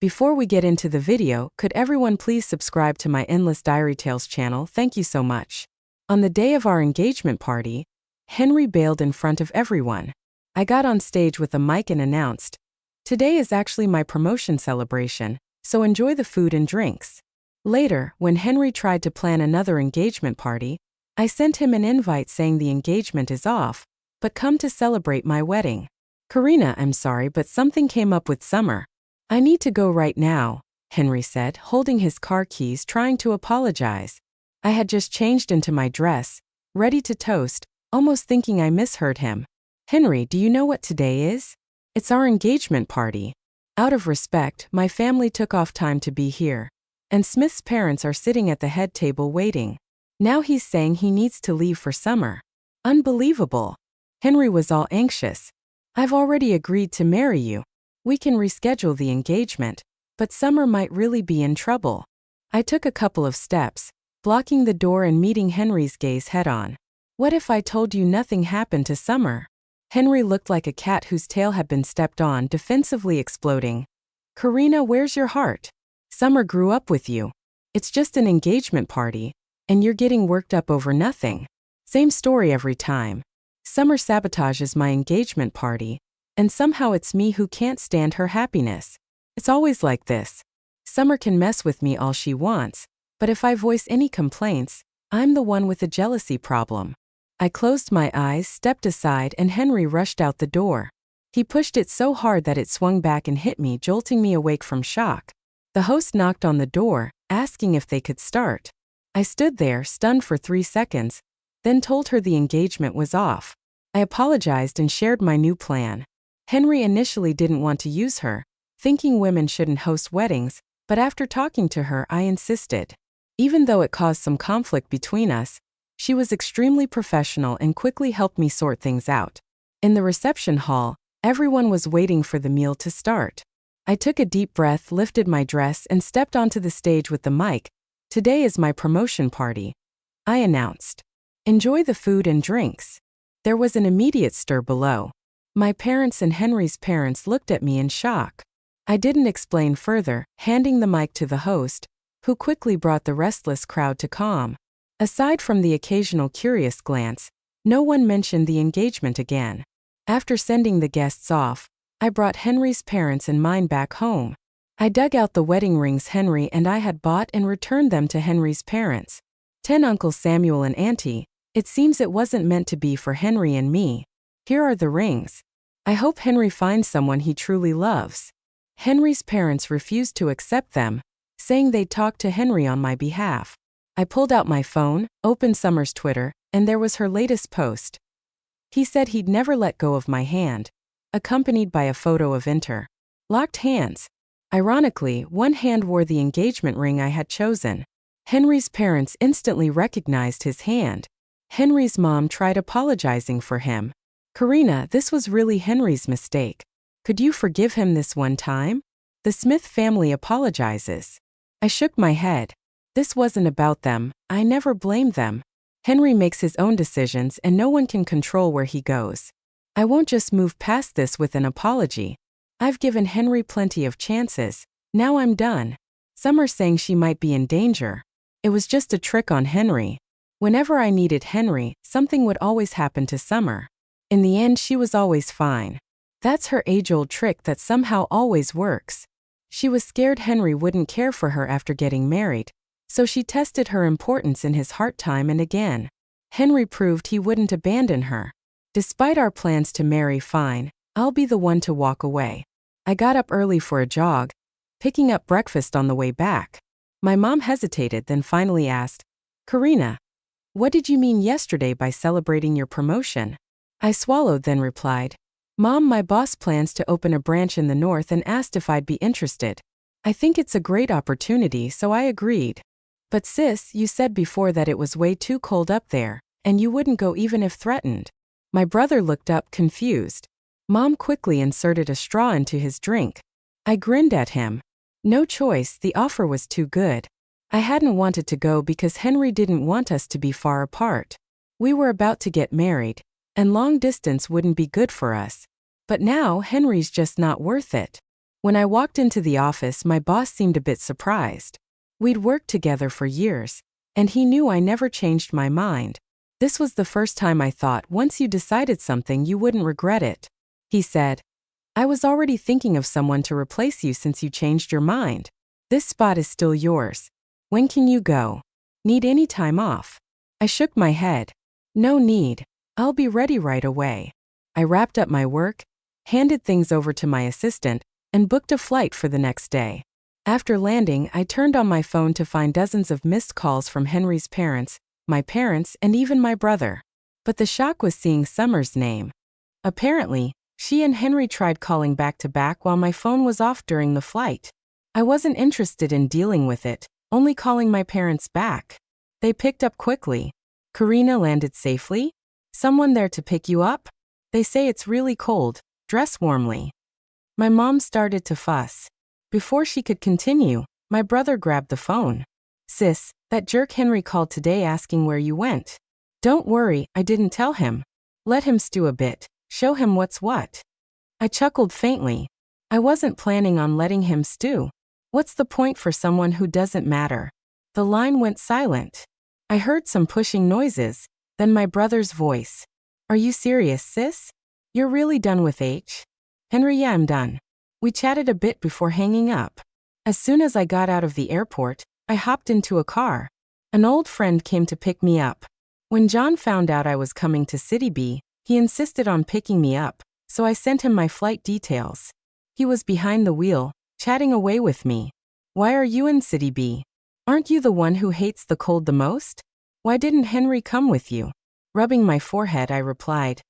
Before we get into the video, could everyone please subscribe to my Endless Diary Tales channel? Thank you so much. On the day of our engagement party, Henry bailed in front of everyone. I got on stage with a mic and announced, "Today is actually my promotion celebration, so enjoy the food and drinks." Later, when Henry tried to plan another engagement party, I sent him an invite saying the engagement is off, but come to celebrate my wedding. "Karina, I'm sorry, but something came up with Summer. I need to go right now," Henry said, holding his car keys, trying to apologize. I had just changed into my dress, ready to toast, almost thinking I misheard him. "Henry, do you know what today is? It's our engagement party." Out of respect, my family took off time to be here, and Smith's parents are sitting at the head table waiting. Now he's saying he needs to leave for Summer. Unbelievable. Henry was all anxious. "I've already agreed to marry you. We can reschedule the engagement, but Summer might really be in trouble." I took a couple of steps, blocking the door and meeting Henry's gaze head-on. "What if I told you nothing happened to Summer?" Henry looked like a cat whose tail had been stepped on, defensively exploding. "Karina, where's your heart? Summer grew up with you. It's just an engagement party, and you're getting worked up over nothing. Same story every time. Summer sabotages my engagement party, and somehow it's me who can't stand her happiness. It's always like this. Summer can mess with me all she wants, but if I voice any complaints, I'm the one with a jealousy problem." I closed my eyes, stepped aside, and Henry rushed out the door. He pushed it so hard that it swung back and hit me, jolting me awake from shock. The host knocked on the door, asking if they could start. I stood there, stunned for 3 seconds, then told her the engagement was off. I apologized and shared my new plan. Henry initially didn't want to use her, thinking women shouldn't host weddings, but after talking to her, I insisted. Even though it caused some conflict between us, she was extremely professional and quickly helped me sort things out. In the reception hall, everyone was waiting for the meal to start. I took a deep breath, lifted my dress, and stepped onto the stage with the mic. "Today is my promotion party," I announced. "Enjoy the food and drinks." There was an immediate stir below. My parents and Henry's parents looked at me in shock. I didn't explain further, handing the mic to the host, who quickly brought the restless crowd to calm. Aside from the occasional curious glance, no one mentioned the engagement again. After sending the guests off, I brought Henry's parents and mine back home. I dug out the wedding rings Henry and I had bought and returned them to Henry's parents. 10 Uncle Samuel and Auntie, it seems it wasn't meant to be for Henry and me. Here are the rings. I hope Henry finds someone he truly loves. Henry's parents refused to accept them, saying they'd talk to Henry on my behalf. I pulled out my phone, opened Summer's Twitter, and there was her latest post. He said he'd never let go of my hand, accompanied by a photo of locked hands. Ironically, one hand wore the engagement ring I had chosen. Henry's parents instantly recognized his hand. Henry's mom tried apologizing for him. "Karina, this was really Henry's mistake. Could you forgive him this one time?" The Smith family apologizes. I shook my head. This wasn't about them. I never blamed them. Henry makes his own decisions and no one can control where he goes. I won't just move past this with an apology. I've given Henry plenty of chances. Now I'm done. Summer's saying she might be in danger. It was just a trick on Henry. Whenever I needed Henry, something would always happen to Summer. In the end, she was always fine. That's her age-old trick that somehow always works. She was scared Henry wouldn't care for her after getting married, so she tested her importance in his heart time and again. Henry proved he wouldn't abandon her. Despite our plans to marry, fine, I'll be the one to walk away. I got up early for a jog, picking up breakfast on the way back. My mom hesitated, then finally asked, "Karina, what did you mean yesterday by celebrating your promotion?" I swallowed, then replied, "Mom, my boss plans to open a branch in the north and asked if I'd be interested. I think it's a great opportunity, so I agreed." "But sis, you said before that it was way too cold up there, and you wouldn't go even if threatened." My brother looked up, confused. Mom quickly inserted a straw into his drink. I grinned at him. No choice, the offer was too good. I hadn't wanted to go because Henry didn't want us to be far apart. We were about to get married, and long distance wouldn't be good for us. But now Henry's just not worth it. When I walked into the office, my boss seemed a bit surprised. We'd worked together for years, and he knew I never changed my mind. This was the first time I thought once you decided something you wouldn't regret it. He said, "I was already thinking of someone to replace you since you changed your mind. This spot is still yours. When can you go? Need any time off?" I shook my head. "No need. I'll be ready right away." I wrapped up my work, handed things over to my assistant, and booked a flight for the next day. After landing, I turned on my phone to find dozens of missed calls from Henry's parents, my parents, and even my brother. But the shock was seeing Summer's name. Apparently, she and Henry tried calling back to back while my phone was off during the flight. I wasn't interested in dealing with it, only calling my parents back. They picked up quickly. "Karina landed safely? Someone there to pick you up? They say it's really cold. Dress warmly." My mom started to fuss. Before she could continue, my brother grabbed the phone. "Sis, that jerk Henry called today asking where you went." "Don't worry, I didn't tell him. Let him stew a bit, show him what's what." I chuckled faintly. I wasn't planning on letting him stew. What's the point for someone who doesn't matter? The line went silent. I heard some pushing noises, then my brother's voice. "Are you serious, sis? You're really done with H?" "Henry, yeah, I'm done." We chatted a bit before hanging up. As soon as I got out of the airport, I hopped into a car. An old friend came to pick me up. When John found out I was coming to City B, he insisted on picking me up, so I sent him my flight details. He was behind the wheel, chatting away with me. "Why are you in City B? Aren't you the one who hates the cold the most? Why didn't Henry come with you?" Rubbing my forehead, I replied,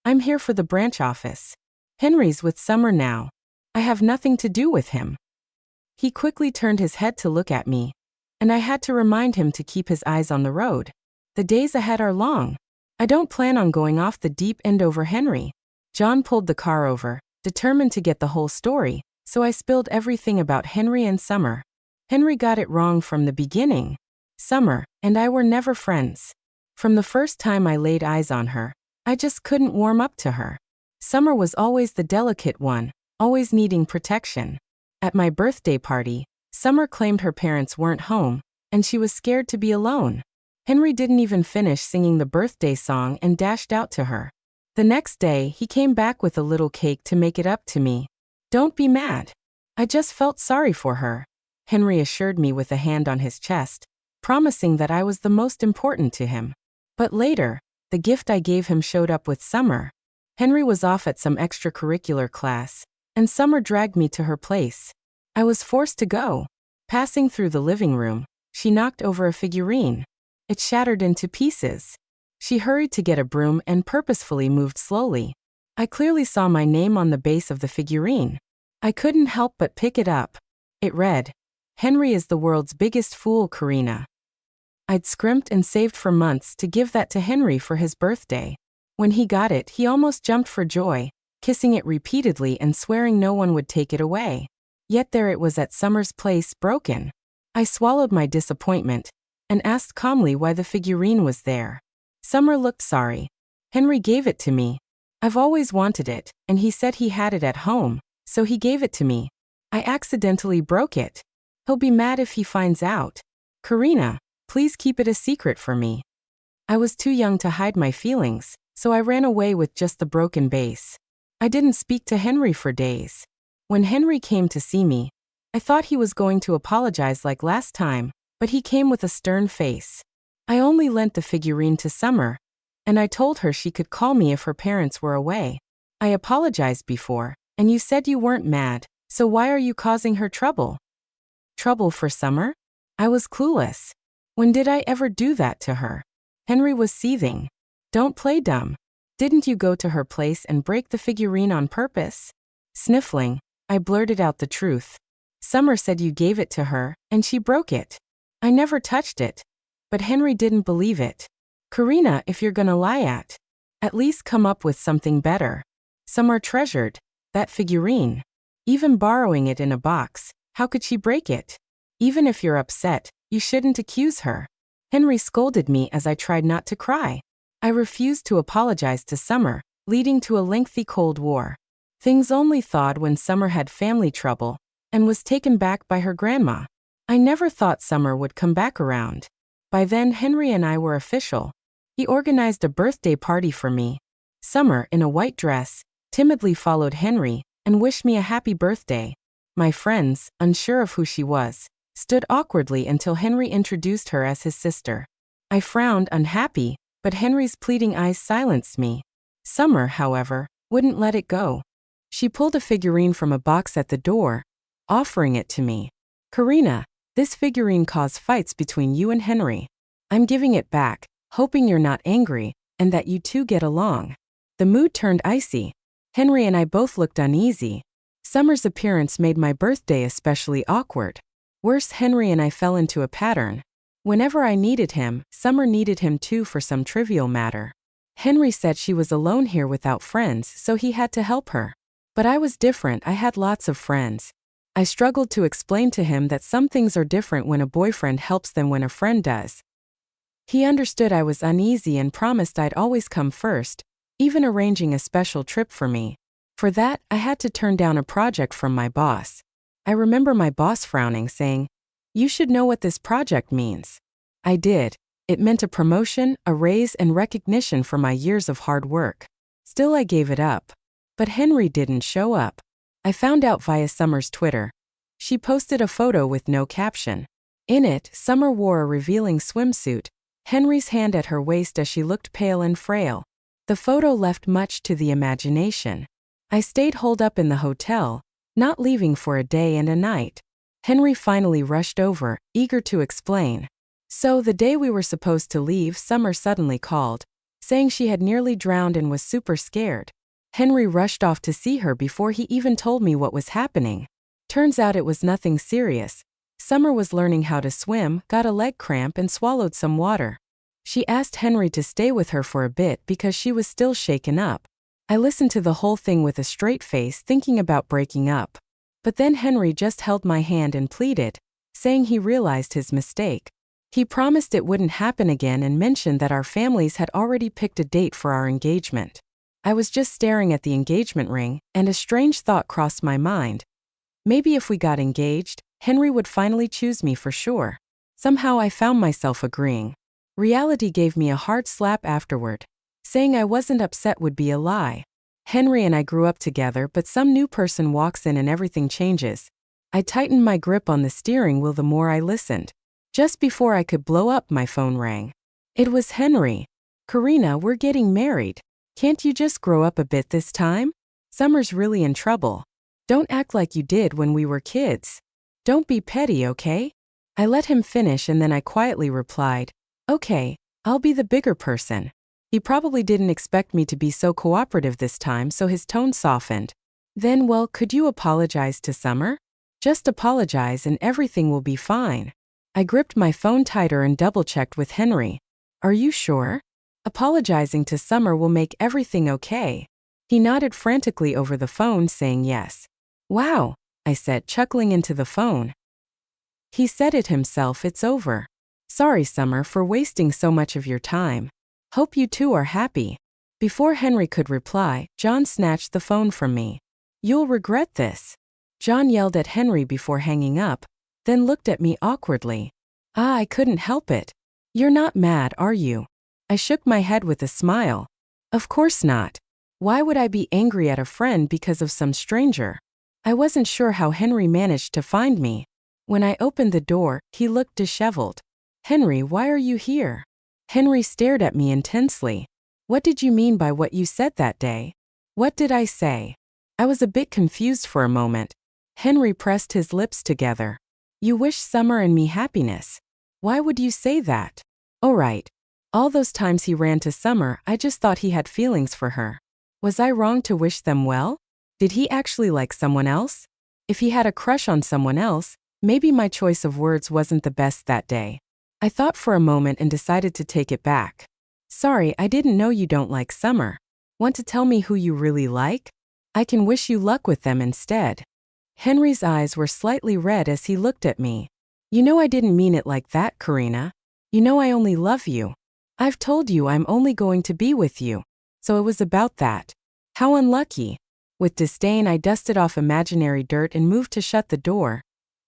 "I'm here for the branch office. Henry's with Summer now. I have nothing to do with him." He quickly turned his head to look at me, and I had to remind him to keep his eyes on the road. The days ahead are long. I don't plan on going off the deep end over Henry. John pulled the car over, determined to get the whole story, so I spilled everything about Henry and Summer. Henry got it wrong from the beginning. Summer and I were never friends. From the first time I laid eyes on her, I just couldn't warm up to her. Summer was always the delicate one, always needing protection. At my birthday party, Summer claimed her parents weren't home, and she was scared to be alone. Henry didn't even finish singing the birthday song and dashed out to her. The next day, he came back with a little cake to make it up to me. "Don't be mad. I just felt sorry for her," Henry assured me with a hand on his chest, promising that I was the most important to him. But later, the gift I gave him showed up with Summer. Henry was off at some extracurricular class, and Summer dragged me to her place. I was forced to go. Passing through the living room, she knocked over a figurine. It shattered into pieces. She hurried to get a broom and purposefully moved slowly. I clearly saw my name on the base of the figurine. I couldn't help but pick it up. It read, "Henry is the world's biggest fool, Karina." I'd scrimped and saved for months to give that to Henry for his birthday. When he got it, he almost jumped for joy, kissing it repeatedly and swearing no one would take it away. Yet there it was at Summer's place, broken. I swallowed my disappointment and asked calmly why the figurine was there. Summer looked sorry. "Henry gave it to me. I've always wanted it, and he said he had it at home, so he gave it to me. I accidentally broke it. He'll be mad if he finds out. Karina, please keep it a secret for me." I was too young to hide my feelings, so I ran away with just the broken base. I didn't speak to Henry for days. When Henry came to see me, I thought he was going to apologize like last time, but he came with a stern face. I only lent the figurine to Summer, and I told her she could call me if her parents were away. "I apologized before, and you said you weren't mad, so why are you causing her trouble?" Trouble for Summer? I was clueless. When did I ever do that to her? Henry was seething. "Don't play dumb. Didn't you go to her place and break the figurine on purpose?" Sniffling, I blurted out the truth. "Summer said you gave it to her, and she broke it. I never touched it." But Henry didn't believe it. "Karina, if you're gonna lie at least come up with something better." Summer treasured that figurine. Even borrowing it in a box, how could she break it? "Even if you're upset, you shouldn't accuse her." Henry scolded me as I tried not to cry. I refused to apologize to Summer, leading to a lengthy Cold War. Things only thawed when Summer had family trouble and was taken back by her grandma. I never thought Summer would come back around. By then, Henry and I were official. He organized a birthday party for me. Summer, in a white dress, timidly followed Henry and wished me a happy birthday. My friends, unsure of who she was, stood awkwardly until Henry introduced her as his sister. I frowned, unhappy, but Henry's pleading eyes silenced me. Summer, however, wouldn't let it go. She pulled a figurine from a box at the door, offering it to me. "Karina, this figurine caused fights between you and Henry. I'm giving it back, hoping you're not angry, and that you two get along." The mood turned icy. Henry and I both looked uneasy. Summer's appearance made my birthday especially awkward. Worse, Henry and I fell into a pattern. Whenever I needed him, Summer needed him too for some trivial matter. Henry said she was alone here without friends, so he had to help her. But I was different, I had lots of friends. I struggled to explain to him that some things are different when a boyfriend helps than when a friend does. He understood I was uneasy and promised I'd always come first, even arranging a special trip for me. For that, I had to turn down a project from my boss. I remember my boss frowning, saying, "You should know what this project means." I did. It meant a promotion, a raise, and recognition for my years of hard work. Still, I gave it up. But Henry didn't show up. I found out via Summer's Twitter. She posted a photo with no caption. In it, Summer wore a revealing swimsuit, Henry's hand at her waist as she looked pale and frail. The photo left much to the imagination. I stayed holed up in the hotel, not leaving for a day and a night. Henry finally rushed over, eager to explain. So the day we were supposed to leave, Summer suddenly called, saying she had nearly drowned and was super scared. Henry rushed off to see her before he even told me what was happening. Turns out it was nothing serious. Summer was learning how to swim, got a leg cramp and swallowed some water. She asked Henry to stay with her for a bit because she was still shaken up. I listened to the whole thing with a straight face, thinking about breaking up. But then Henry just held my hand and pleaded, saying he realized his mistake. He promised it wouldn't happen again and mentioned that our families had already picked a date for our engagement. I was just staring at the engagement ring, and a strange thought crossed my mind. Maybe if we got engaged, Henry would finally choose me for sure. Somehow I found myself agreeing. Reality gave me a hard slap afterward. Saying I wasn't upset would be a lie. Henry and I grew up together, but some new person walks in and everything changes. I tightened my grip on the steering wheel the more I listened. Just before I could blow up, my phone rang. It was Henry. "Karina, we're getting married. Can't you just grow up a bit this time? Summer's really in trouble. Don't act like you did when we were kids. Don't be petty, okay?" I let him finish and then I quietly replied, "Okay, I'll be the bigger person." He probably didn't expect me to be so cooperative this time, so his tone softened. Then, "Well, could you apologize to Summer? Just apologize and everything will be fine." I gripped my phone tighter and double-checked with Henry. "Are you sure? Apologizing to Summer will make everything okay." He nodded frantically over the phone, saying yes. "Wow," I said, chuckling into the phone. He said it himself, "It's over. Sorry, Summer, for wasting so much of your time. Hope you two are happy." Before Henry could reply, John snatched the phone from me. "You'll regret this." John yelled at Henry before hanging up, then looked at me awkwardly. I couldn't help it. "You're not mad, are you?" I shook my head with a smile. "Of course not. Why would I be angry at a friend because of some stranger?" I wasn't sure how Henry managed to find me. When I opened the door, he looked disheveled. "Henry, why are you here?" Henry stared at me intensely. "What did you mean by what you said that day?" "What did I say?" I was a bit confused for a moment. Henry pressed his lips together. "You wish Summer and me happiness. Why would you say that?" "Oh right. All those times he ran to Summer, I just thought he had feelings for her. Was I wrong to wish them well? Did he actually like someone else? If he had a crush on someone else, maybe my choice of words wasn't the best that day." I thought for a moment and decided to take it back. "Sorry, I didn't know you don't like Summer. Want to tell me who you really like? I can wish you luck with them instead." Henry's eyes were slightly red as he looked at me. "You know I didn't mean it like that, Karina. You know I only love you. I've told you I'm only going to be with you. So it was about that. How unlucky." With disdain, I dusted off imaginary dirt and moved to shut the door.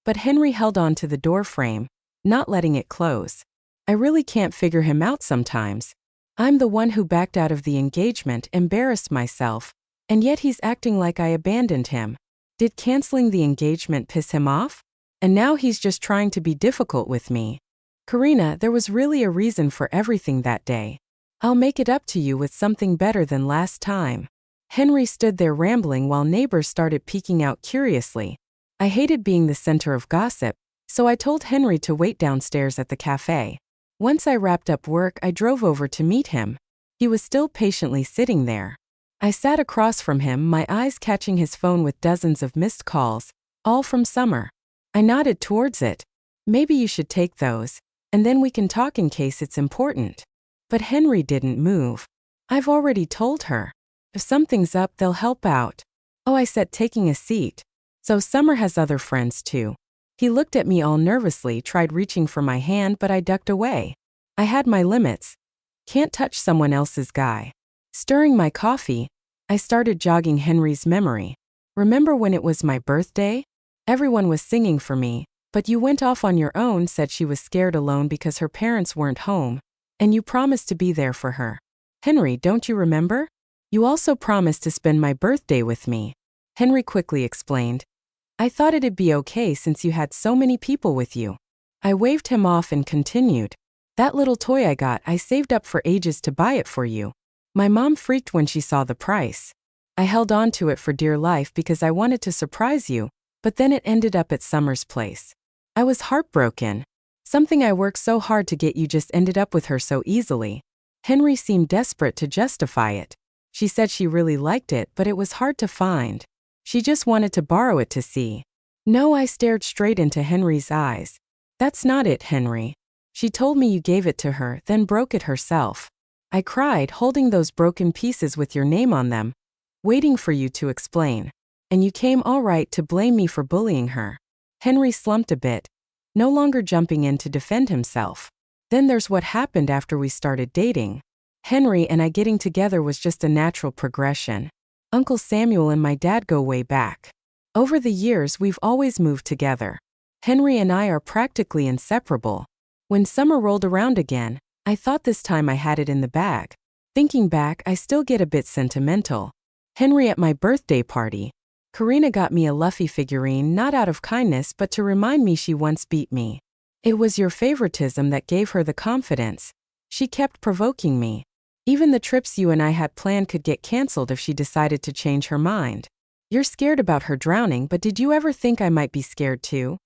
But Henry held on to the door frame, not letting it close. I really can't figure him out sometimes. I'm the one who backed out of the engagement, embarrassed myself, and yet he's acting like I abandoned him. Did canceling the engagement piss him off? And now he's just trying to be difficult with me. Karina, there was really a reason for everything that day. I'll make it up to you with something better than last time. Henry stood there rambling while neighbors started peeking out curiously. I hated being the center of gossip, so I told Henry to wait downstairs at the cafe. Once I wrapped up work, I drove over to meet him. He was still patiently sitting there. I sat across from him, my eyes catching his phone with dozens of missed calls, all from Summer. I nodded towards it. Maybe you should take those, and then we can talk in case it's important. But Henry didn't move. I've already told her. If something's up, they'll help out. Oh, I said, taking a seat. So Summer has other friends too. He looked at me all nervously, tried reaching for my hand, but I ducked away. I had my limits. Can't touch someone else's guy. Stirring my coffee, I started jogging Henry's memory. Remember when it was my birthday? Everyone was singing for me, but you went off on your own, said she was scared alone because her parents weren't home, and you promised to be there for her. Henry, don't you remember? You also promised to spend my birthday with me. Henry quickly explained. I thought it'd be okay since you had so many people with you. I waved him off and continued. That little toy I got, I saved up for ages to buy it for you. My mom freaked when she saw the price. I held on to it for dear life because I wanted to surprise you, but then it ended up at Summer's place. I was heartbroken. Something I worked so hard to get you just ended up with her so easily. Henry seemed desperate to justify it. She said she really liked it, but it was hard to find. She just wanted to borrow it to see. No, I stared straight into Henry's eyes. That's not it, Henry. She told me you gave it to her, then broke it herself. I cried, holding those broken pieces with your name on them, waiting for you to explain. And you came all right to blame me for bullying her. Henry slumped a bit, no longer jumping in to defend himself. Then there's what happened after we started dating. Henry and I getting together was just a natural progression. Uncle Samuel and my dad go way back. Over the years, we've always moved together. Henry and I are practically inseparable. When summer rolled around again, I thought this time I had it in the bag. Thinking back, I still get a bit sentimental. Henry at my birthday party. Karina got me a Luffy figurine not out of kindness but to remind me she once beat me. It was your favoritism that gave her the confidence. She kept provoking me. Even the trips you and I had planned could get cancelled if she decided to change her mind. You're scared about her drowning, but did you ever think I might be scared too?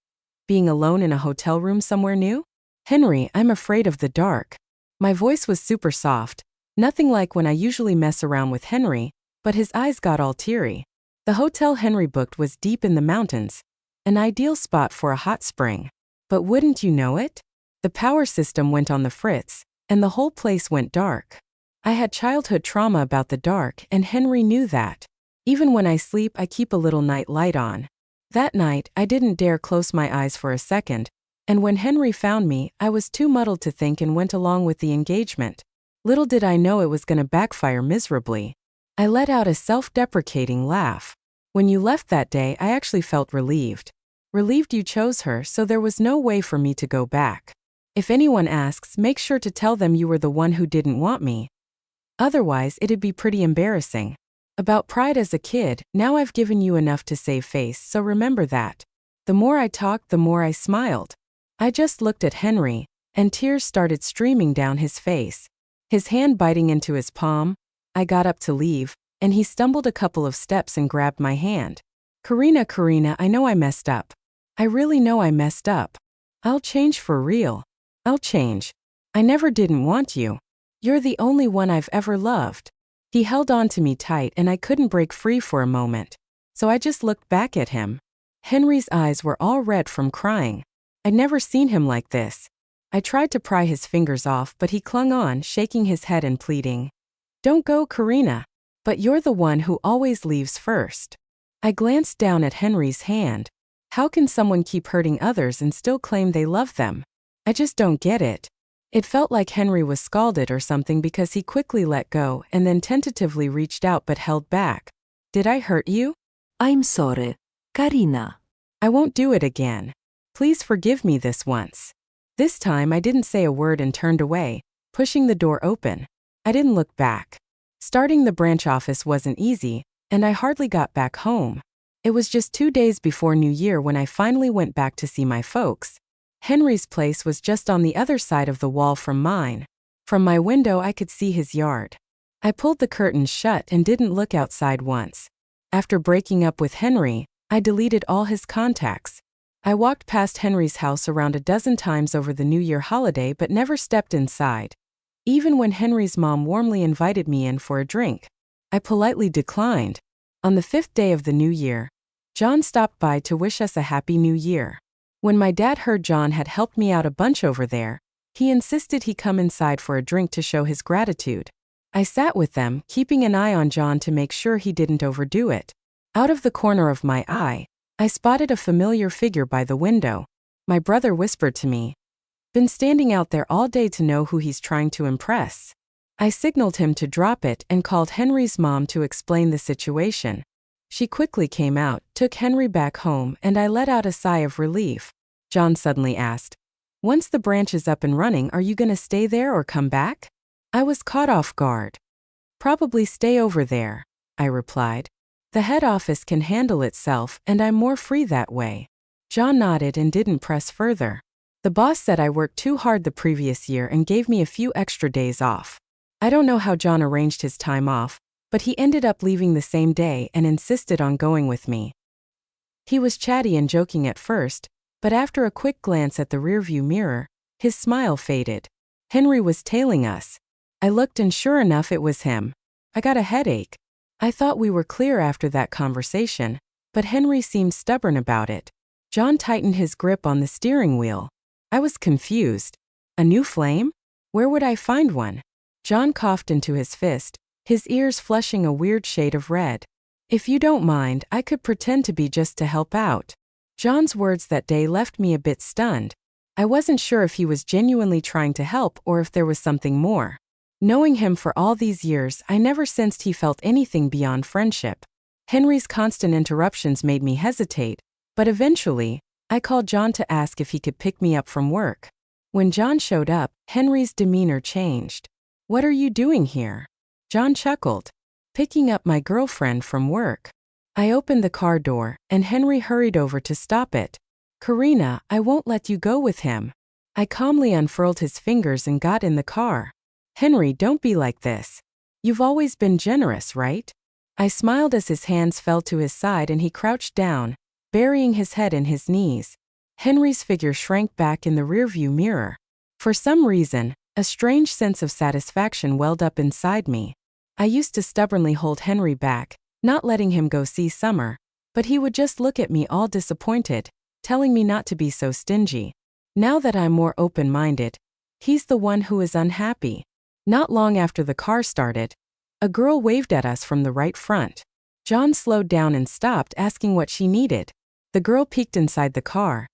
Being alone in a hotel room somewhere new? Henry, I'm afraid of the dark. My voice was super soft, nothing like when I usually mess around with Henry, but his eyes got all teary. The hotel Henry booked was deep in the mountains, an ideal spot for a hot spring. But wouldn't you know it? The power system went on the fritz, and the whole place went dark. I had childhood trauma about the dark, and Henry knew that. Even when I sleep, I keep a little night light on. That night, I didn't dare close my eyes for a second, and when Henry found me, I was too muddled to think and went along with the engagement. Little did I know it was going to backfire miserably. I let out a self-deprecating laugh. When you left that day, I actually felt relieved. Relieved you chose her, so there was no way for me to go back. If anyone asks, make sure to tell them you were the one who didn't want me. Otherwise, it'd be pretty embarrassing. About pride as a kid, now I've given you enough to save face, so remember that. The more I talked, the more I smiled. I just looked at Henry, and tears started streaming down his face. His hand biting into his palm. I got up to leave, and he stumbled a couple of steps and grabbed my hand. Karina, I know I messed up. I really know I messed up. I'll change for real. I'll change. I never didn't want you. You're the only one I've ever loved. He held on to me tight and I couldn't break free for a moment. So I just looked back at him. Henry's eyes were all red from crying. I'd never seen him like this. I tried to pry his fingers off, but he clung on, shaking his head and pleading. Don't go, Karina. But you're the one who always leaves first. I glanced down at Henry's hand. How can someone keep hurting others and still claim they love them? I just don't get it. It felt like Henry was scalded or something because he quickly let go and then tentatively reached out but held back. Did I hurt you? I'm sorry, Karina. I won't do it again. Please forgive me this once. This time I didn't say a word and turned away, pushing the door open. I didn't look back. Starting the branch office wasn't easy, and I hardly got back home. It was just 2 days before New Year when I finally went back to see my folks. Henry's place was just on the other side of the wall from mine. From my window I could see his yard. I pulled the curtains shut and didn't look outside once. After breaking up with Henry, I deleted all his contacts. I walked past Henry's house around a dozen times over the New Year holiday but never stepped inside. Even when Henry's mom warmly invited me in for a drink, I politely declined. On the 5th day of the New Year, John stopped by to wish us a Happy New Year. When my dad heard John had helped me out a bunch over there, he insisted he come inside for a drink to show his gratitude. I sat with them, keeping an eye on John to make sure he didn't overdo it. Out of the corner of my eye, I spotted a familiar figure by the window. My brother whispered to me, "Been standing out there all day to know who he's trying to impress." I signaled him to drop it and called Henry's mom to explain the situation. She quickly came out, took Henry back home, and I let out a sigh of relief. John suddenly asked, "Once the branch is up and running, are you gonna stay there or come back?" I was caught off guard. "Probably stay over there," I replied. "The head office can handle itself, and I'm more free that way." John nodded and didn't press further. The boss said I worked too hard the previous year and gave me a few extra days off. I don't know how John arranged his time off, but he ended up leaving the same day and insisted on going with me. He was chatty and joking at first, but after a quick glance at the rearview mirror, his smile faded. Henry was tailing us. I looked and sure enough it was him. I got a headache. I thought we were clear after that conversation, but Henry seemed stubborn about it. John tightened his grip on the steering wheel. I was confused. A new flame? Where would I find one? John coughed into his fist, his ears flushing a weird shade of red. "If you don't mind, I could pretend to be just to help out." John's words that day left me a bit stunned. I wasn't sure if he was genuinely trying to help or if there was something more. Knowing him for all these years, I never sensed he felt anything beyond friendship. Henry's constant interruptions made me hesitate, but eventually, I called John to ask if he could pick me up from work. When John showed up, Henry's demeanor changed. "What are you doing here?" John chuckled. "Picking up my girlfriend from work." I opened the car door, and Henry hurried over to stop it. "Karina, I won't let you go with him." I calmly unfurled his fingers and got in the car. "Henry, don't be like this. You've always been generous, right?" I smiled as his hands fell to his side and he crouched down, burying his head in his knees. Henry's figure shrank back in the rearview mirror. For some reason, a strange sense of satisfaction welled up inside me. I used to stubbornly hold Henry back, not letting him go see Summer, but he would just look at me all disappointed, telling me not to be so stingy. Now that I'm more open-minded, he's the one who is unhappy. Not long after the car started, a girl waved at us from the right front. John slowed down and stopped, asking what she needed. The girl peeked inside the car,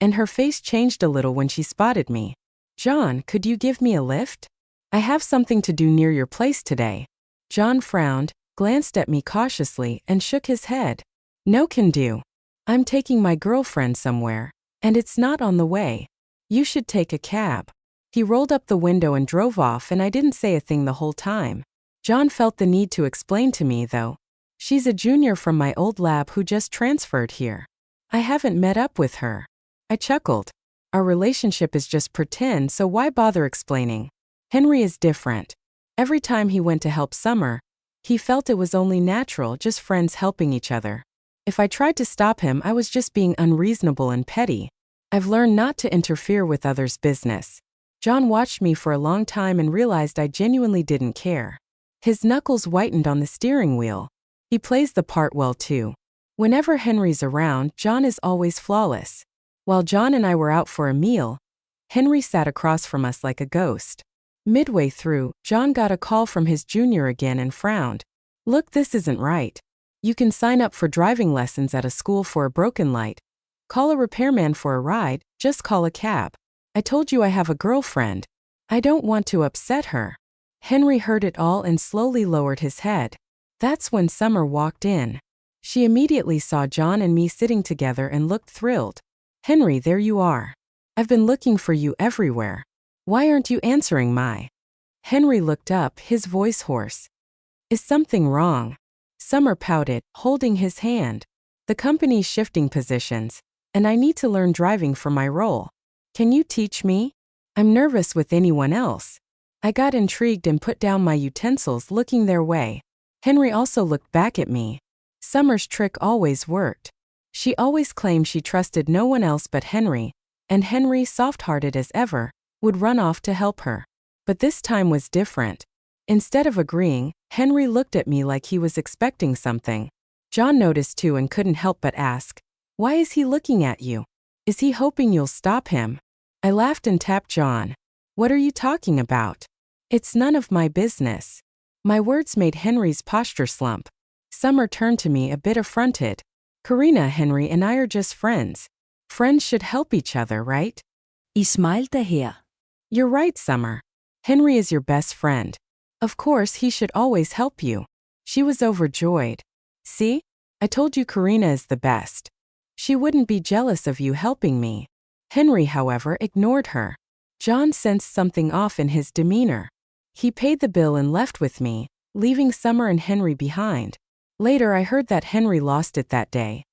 and her face changed a little when she spotted me. "John, could you give me a lift? I have something to do near your place today." John frowned, glanced at me cautiously, and shook his head. "No can do. I'm taking my girlfriend somewhere, and it's not on the way. You should take a cab." He rolled up the window and drove off, and I didn't say a thing the whole time. John felt the need to explain to me, though. "She's a junior from my old lab who just transferred here. I haven't met up with her." I chuckled. "Our relationship is just pretend, so why bother explaining?" Henry is different. Every time he went to help Summer, he felt it was only natural, just friends helping each other. If I tried to stop him, I was just being unreasonable and petty. I've learned not to interfere with others' business. John watched me for a long time and realized I genuinely didn't care. His knuckles whitened on the steering wheel. He plays the part well too. Whenever Henry's around, John is always flawless. While John and I were out for a meal, Henry sat across from us like a ghost. Midway through, John got a call from his junior again and frowned. "Look, this isn't right. You can sign up for driving lessons at a school for a broken light. Call a repairman for a ride, just call a cab. I told you I have a girlfriend. I don't want to upset her." Henry heard it all and slowly lowered his head. That's when Summer walked in. She immediately saw John and me sitting together and looked thrilled. "Henry, there you are. I've been looking for you everywhere. Why aren't you answering my?" Henry looked up, his voice hoarse. "Is something wrong?" Summer pouted, holding his hand. "The company's shifting positions, and I need to learn driving for my role. Can you teach me? I'm nervous with anyone else." I got intrigued and put down my utensils, looking their way. Henry also looked back at me. Summer's trick always worked. She always claimed she trusted no one else but Henry, and Henry, soft-hearted as ever, would run off to help her. But this time was different. Instead of agreeing, Henry looked at me like he was expecting something. John noticed too and couldn't help but ask, "Why is he looking at you? Is he hoping you'll stop him?" I laughed and tapped John. "What are you talking about? It's none of my business." My words made Henry's posture slump. Summer turned to me a bit affronted. "Karina, Henry and I are just friends. Friends should help each other, right?" Ich smilte her. "You're right, Summer. Henry is your best friend. Of course, he should always help you." She was overjoyed. "See? I told you Karina is the best. She wouldn't be jealous of you helping me." Henry, however, ignored her. John sensed something off in his demeanor. He paid the bill and left with me, leaving Summer and Henry behind. Later, I heard that Henry lost it that day.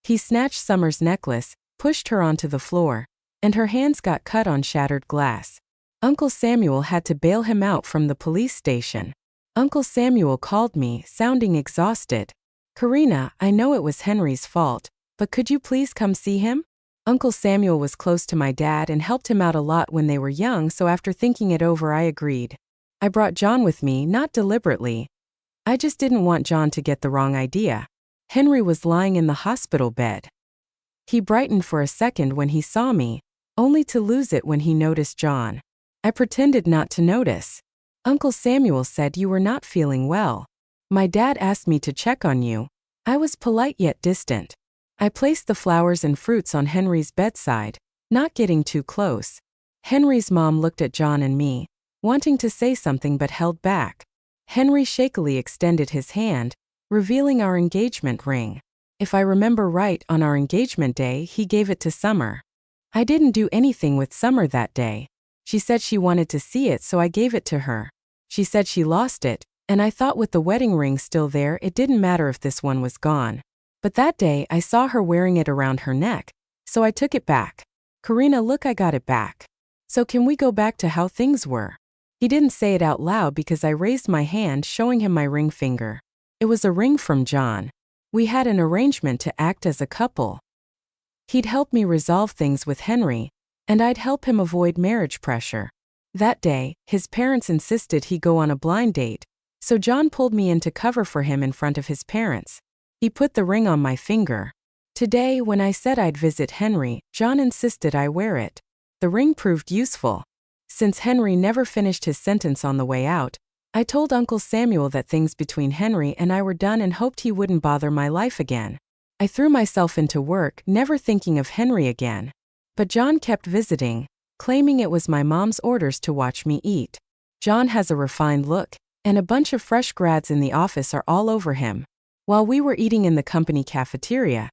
He snatched Summer's necklace, pushed her onto the floor, and her hands got cut on shattered glass. Uncle Samuel had to bail him out from the police station. Uncle Samuel called me, sounding exhausted. "Karina, I know it was Henry's fault, but could you please come see him?" Uncle Samuel was close to my dad and helped him out a lot when they were young, so after thinking it over, I agreed. I brought John with me, not deliberately. I just didn't want John to get the wrong idea. Henry was lying in the hospital bed. He brightened for a second when he saw me, only to lose it when he noticed John. I pretended not to notice. "Uncle Samuel said you were not feeling well. My dad asked me to check on you." I was polite yet distant. I placed the flowers and fruits on Henry's bedside, not getting too close. Henry's mom looked at John and me, wanting to say something but held back. Henry shakily extended his hand, revealing our engagement ring. If I remember right, on our engagement day, he gave it to Summer. I didn't do anything with Summer that day. She said she wanted to see it, so I gave it to her. She said she lost it, and I thought with the wedding ring still there, it didn't matter if this one was gone. But that day, I saw her wearing it around her neck, so I took it back. "Karina, look, I got it back. So can we go back to how things were?" He didn't say it out loud because I raised my hand, showing him my ring finger. It was a ring from John. We had an arrangement to act as a couple. He'd help me resolve things with Henry, and I'd help him avoid marriage pressure. That day, his parents insisted he go on a blind date, so John pulled me in to cover for him in front of his parents. He put the ring on my finger. Today, when I said I'd visit Henry, John insisted I wear it. The ring proved useful. Since Henry never finished his sentence on the way out, I told Uncle Samuel that things between Henry and I were done and hoped he wouldn't bother my life again. I threw myself into work, never thinking of Henry again. But John kept visiting, claiming it was my mom's orders to watch me eat. John has a refined look, and a bunch of fresh grads in the office are all over him. While we were eating in the company cafeteria,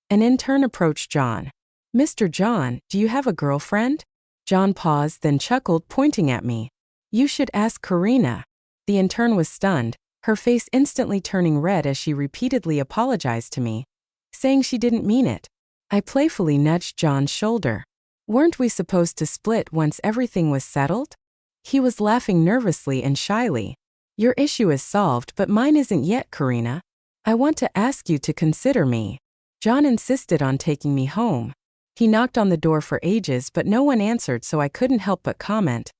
an intern approached John. "Mr. John, do you have a girlfriend?" John paused, then chuckled, pointing at me. "You should ask Karina." The intern was stunned, her face instantly turning red as she repeatedly apologized to me, saying she didn't mean it. I playfully nudged John's shoulder. "Weren't we supposed to split once everything was settled?" He was laughing nervously and shyly. "Your issue is solved, but mine isn't yet, Karina. I want to ask you to consider me." John insisted on taking me home. He knocked on the door for ages, but no one answered, so I couldn't help but comment,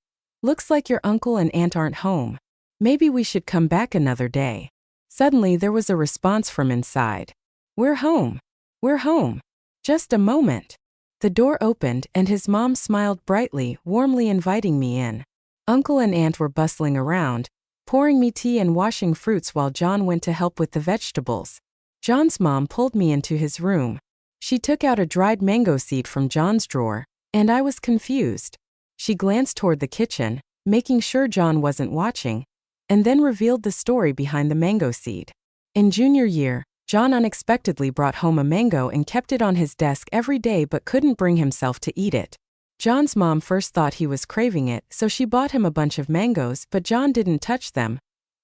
"Looks like your uncle and aunt aren't home. Maybe we should come back another day." Suddenly, there was a response from inside. "We're home. We're home. Just a moment." The door opened, and his mom smiled brightly, warmly inviting me in. Uncle and aunt were bustling around, pouring me tea and washing fruits while John went to help with the vegetables. John's mom pulled me into his room. She took out a dried mango seed from John's drawer, and I was confused. She glanced toward the kitchen, making sure John wasn't watching, and then revealed the story behind the mango seed. In junior year, John unexpectedly brought home a mango and kept it on his desk every day but couldn't bring himself to eat it. John's mom first thought he was craving it, so she bought him a bunch of mangoes, but John didn't touch them.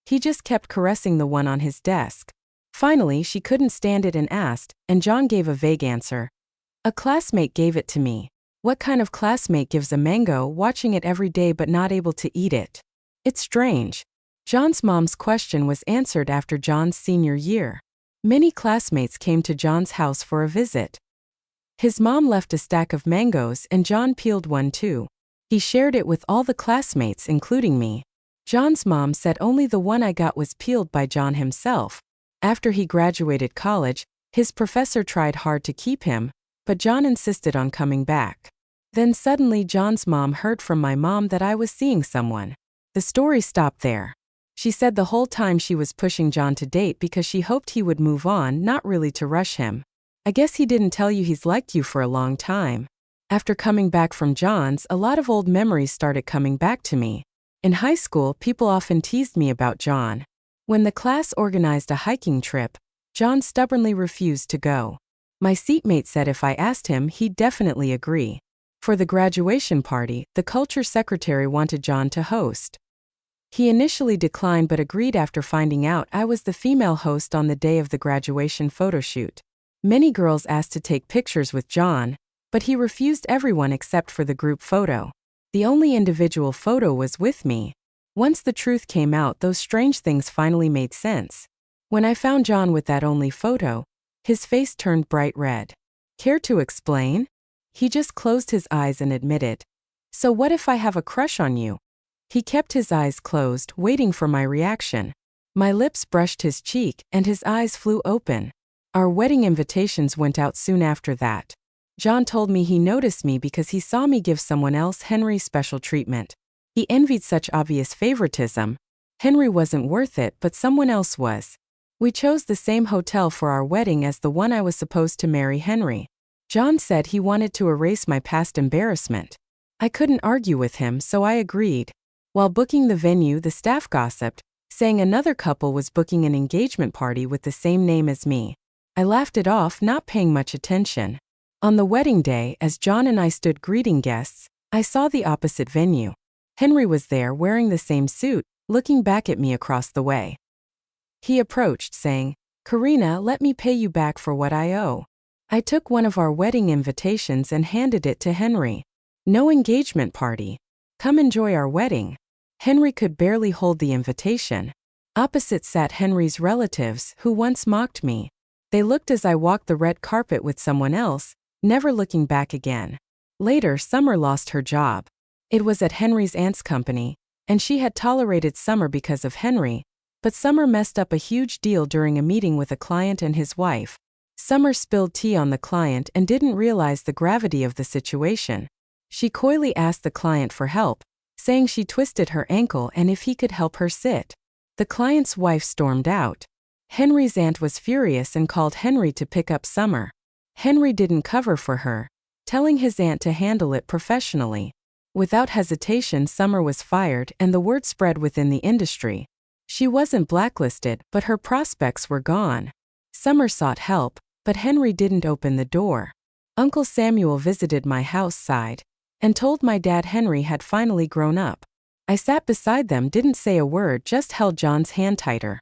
He just kept caressing the one on his desk. Finally, she couldn't stand it and asked, and John gave a vague answer. "A classmate gave it to me." What kind of classmate gives a mango, watching it every day but not able to eat it? It's strange. John's mom's question was answered after John's senior year. Many classmates came to John's house for a visit. His mom left a stack of mangoes and John peeled one too. He shared it with all the classmates, including me. John's mom said only the one I got was peeled by John himself. After he graduated college, his professor tried hard to keep him, but John insisted on coming back. Then suddenly John's mom heard from my mom that I was seeing someone. The story stopped there. She said the whole time she was pushing John to date because she hoped he would move on, not really to rush him. I guess he didn't tell you he's liked you for a long time. After coming back from John's, a lot of old memories started coming back to me. In high school, people often teased me about John. When the class organized a hiking trip, John stubbornly refused to go. My seatmate said if I asked him, he'd definitely agree. For the graduation party, the culture secretary wanted John to host. He initially declined but agreed after finding out I was the female host on the day of the graduation photoshoot. Many girls asked to take pictures with John, but he refused everyone except for the group photo. The only individual photo was with me. Once the truth came out, those strange things finally made sense. When I found John with that only photo, his face turned bright red. Care to explain? He just closed his eyes and admitted, "So what if I have a crush on you?" He kept his eyes closed, waiting for my reaction. My lips brushed his cheek, and his eyes flew open. Our wedding invitations went out soon after that. John told me he noticed me because he saw me give someone else Henry special treatment. He envied such obvious favoritism. Henry wasn't worth it, but someone else was. We chose the same hotel for our wedding as the one I was supposed to marry Henry. John said he wanted to erase my past embarrassment. I couldn't argue with him, so I agreed. While booking the venue, the staff gossiped, saying another couple was booking an engagement party with the same name as me. I laughed it off, not paying much attention. On the wedding day, as John and I stood greeting guests, I saw the opposite venue. Henry was there wearing the same suit, looking back at me across the way. He approached, saying, "Karina, let me pay you back for what I owe." I took one of our wedding invitations and handed it to Henry. "No engagement party. Come enjoy our wedding." Henry could barely hold the invitation. Opposite sat Henry's relatives, who once mocked me. They looked as I walked the red carpet with someone else, never looking back again. Later, Summer lost her job. It was at Henry's aunt's company, and she had tolerated Summer because of Henry, but Summer messed up a huge deal during a meeting with a client and his wife. Summer spilled tea on the client and didn't realize the gravity of the situation. She coyly asked the client for help, saying she twisted her ankle and if he could help her sit. The client's wife stormed out. Henry's aunt was furious and called Henry to pick up Summer. Henry didn't cover for her, telling his aunt to handle it professionally. Without hesitation, Summer was fired and the word spread within the industry. She wasn't blacklisted, but her prospects were gone. Summer sought help, but Henry didn't open the door. Uncle Samuel visited my house side and told my dad Henry had finally grown up. I sat beside them, didn't say a word, just held John's hand tighter.